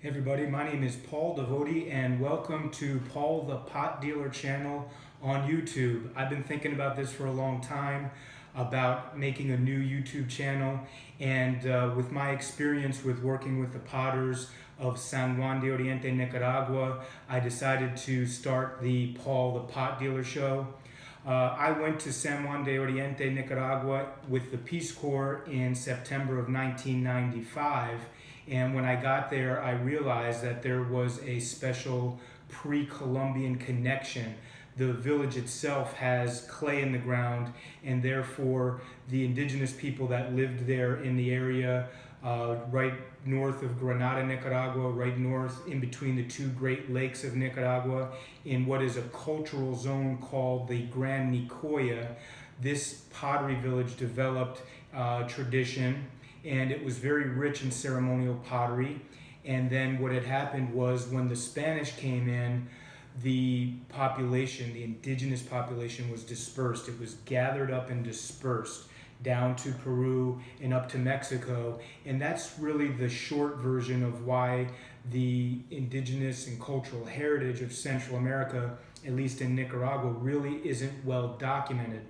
Hey everybody, my name is Paul Devoti and welcome to Paul the Pot Dealer channel on YouTube. I've been thinking about this for a long time, about making a new YouTube channel, and with my experience with working with the potters of San Juan de Oriente, Nicaragua, I decided to start the Paul the Pot Dealer show. I went to San Juan de Oriente, Nicaragua with the Peace Corps in September of 1995. And when I got there, I realized that there was a special pre-Columbian connection. The village itself has clay in the ground, and therefore the indigenous people that lived there in the area right north of Granada, Nicaragua, right north in between the two Great Lakes of Nicaragua, in what is a cultural zone called the Gran Nicoya, this pottery village developed tradition, and it was very rich in ceremonial pottery. And then what had happened was when the Spanish came in, the population, the indigenous population, was dispersed. It was gathered up and dispersed down to Peru and up to Mexico. And that's really the short version of why the indigenous and cultural heritage of Central America, at least in Nicaragua, really isn't well documented.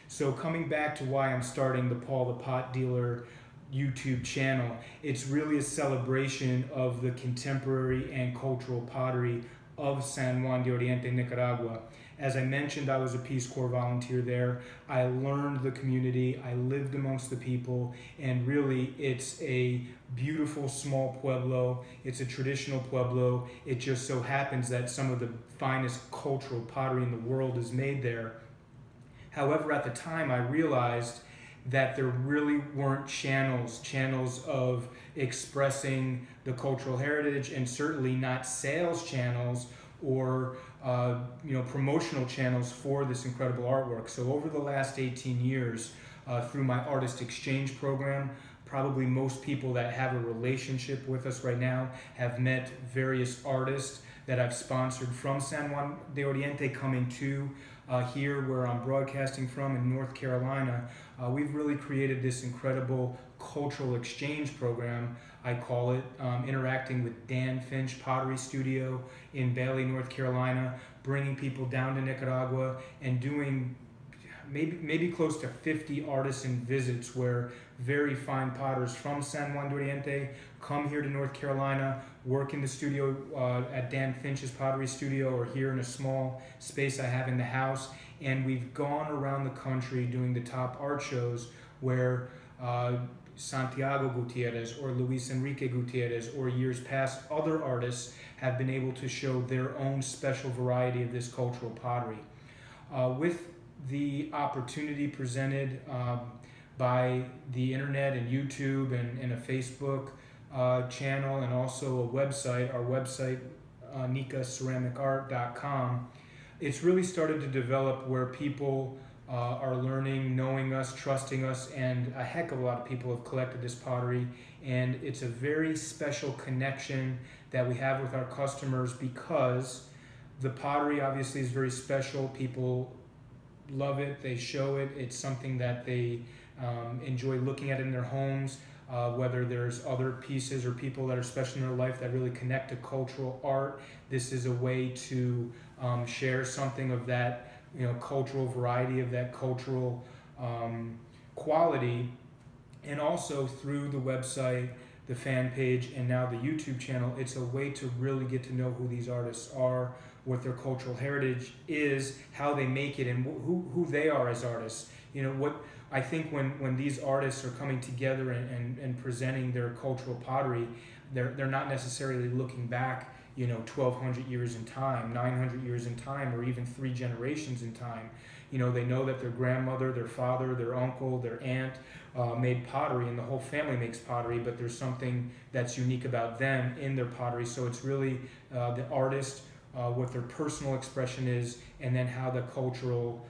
So coming back to why I'm starting the Paul the Pot Dealer YouTube channel, it's really a celebration of the contemporary and cultural pottery of San Juan de Oriente, Nicaragua. As I mentioned, I was a Peace Corps volunteer there. I learned the community, I lived amongst the people, and really it's a beautiful small pueblo. It's a traditional pueblo. It just so happens that some of the finest cultural pottery in the world is made there. However, at the time I realized that there really weren't channels of expressing the cultural heritage, and certainly not sales channels or promotional channels for this incredible artwork. So over the last 18 years, through my artist exchange program, probably most people that have a relationship with us right now have met various artists that I've sponsored from San Juan de Oriente coming to here where I'm broadcasting from in North Carolina. We've really created this incredible cultural exchange program, I call it, interacting with Dan Finch Pottery Studio in Bailey, North Carolina, bringing people down to Nicaragua and doing maybe close to 50 artisan visits where very fine potters from San Juan de Oriente come here to North Carolina, work in the studio at Dan Finch's Pottery Studio, or here in a small space I have in the house. And we've gone around the country doing the top art shows where Santiago Gutierrez or Luis Enrique Gutierrez or years past other artists have been able to show their own special variety of this cultural pottery. With the opportunity presented by the internet and YouTube and a Facebook channel, and also a website, our website, NICA Ceramic Art.com, it's really started to develop where people are learning, knowing us, trusting us, and a heck of a lot of people have collected this pottery. And it's a very special connection that we have with our customers because the pottery obviously is very special. People love it, they show it, it's something that they enjoy looking at in their homes. Whether there's other pieces or people that are special in their life that really connect to cultural art, this is a way to share something of that cultural variety, of that cultural quality. And also through the website, the fan page, and now the YouTube channel, it's a way to really get to know who these artists are, what their cultural heritage is, how they make it, and who they are as artists. What I think when these artists are coming together and presenting their cultural pottery, they're not necessarily looking back 1,200 years in time, 900 years in time, or even 3 generations in time. They know that their grandmother, their father, their uncle, their aunt made pottery, and the whole family makes pottery, but there's something that's unique about them in their pottery. So it's really the artist, what their personal expression is, and then how the cultural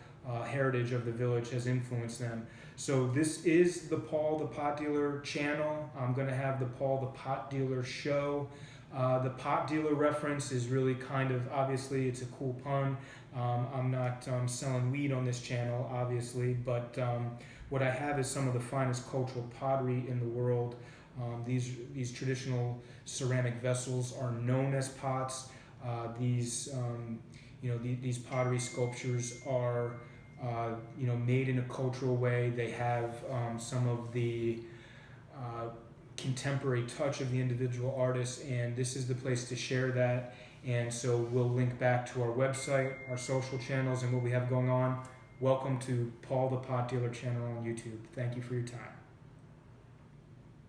heritage of the village has influenced them. So this is the Paul the Pot Dealer channel. I'm going to have the Paul the Pot Dealer show. The pot dealer reference is really kind of, obviously it's a cool pun. I'm not selling weed on this channel, obviously, but what I have is some of the finest cultural pottery in the world These traditional ceramic vessels are known as pots. These pottery sculptures are made in a cultural way. They have some of the contemporary touch of the individual artists, and this is the place to share that. And so we'll link back to our website, our social channels, and what we have going on. Welcome to Paul the Pot Dealer channel on YouTube. Thank you for your time.